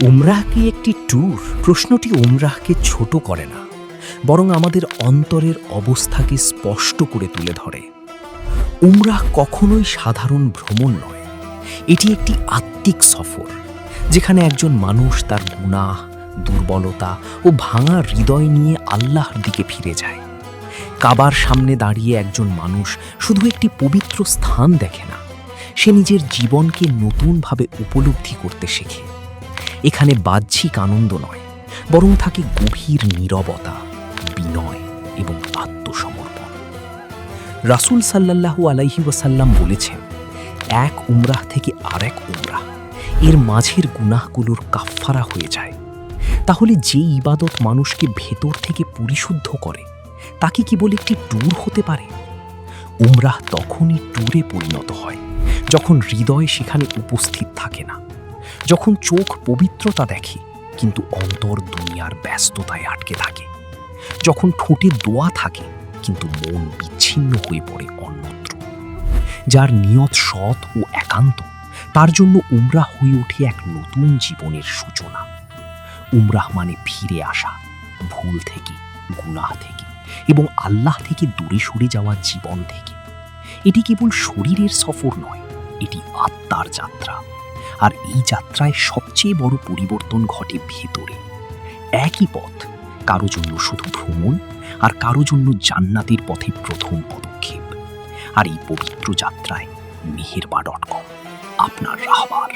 উমরাহ কি একটি ট্যুর? প্রশ্নটি উমরাহকে ছোট করে না, বরং আমাদের অন্তরের অবস্থাকে স্পষ্ট করে তুলে ধরে। উমরাহ কখনোই সাধারণ ভ্রমণ নয়, এটি একটি আত্মিক সফর, যেখানে একজন মানুষ তার গুনাহ, দুর্বলতা ও ভাঙা হৃদয় নিয়ে আল্লাহর দিকে ফিরে যায়। কাবার সামনে দাঁড়িয়ে একজন মানুষ শুধু একটি পবিত্র স্থান দেখে না, সে নিজের জীবনকে নতুনভাবে উপলব্ধি করতে শেখে। এখানে বাহ্যিক আনন্দ নয়, বরং থাকে গভীর নীরবতা, বিনয় এবং আত্মসমর্পণ। রাসূল সাল্লাল্লাহু আলাইহি ওয়াসাল্লাম বলেছেন, এক উমরাহ থেকে আরেক উমরাহ এর মাঝের গুনাহগুলোর কাফফারা হয়ে যায়। তাহলে যে ইবাদত মানুষকে ভেতর থেকে পরিশুদ্ধ করে, তাকে কি বলে একটি ট্যুর হতে পারে? উমরাহ তখনই ট্যুরে পরিণত হয় যখন হৃদয় সেখানে উপস্থিত থাকে না, যখন চোখ পবিত্রতা দেখে কিন্তু অন্তর দুনিয়ার ব্যস্ততায় আটকে থাকে, যখন ঠোঁটে দোয়া থাকে কিন্তু মন বিচ্ছিন্ন হয়ে পড়ে অন্যত্র। যার নিয়ত সৎ ও একান্ত, তার জন্য উমরাহ হয়ে ওঠে এক নতুন জীবনের সূচনা। উমরাহ মানে ফিরে আসা, ভুল থেকে, গুনাহ থেকে এবং আল্লাহ থেকে দূরে সরে যাওয়া জীবন থেকে। এটি কেবল শরীরের সফর নয়, এটি আত্মার যাত্রা। আর এই যাত্রায় সবচেয়ে বড় পরিবর্তন ঘটে ভেতরে। একই পথ, কারো জন্য শুধু ভ্রমণ, আর কারো জন্য জান্নাতের পথে প্রথম পদক্ষেপ। আর এই পবিত্র যাত্রায় মেহেরবা.com আপনার রাহবার।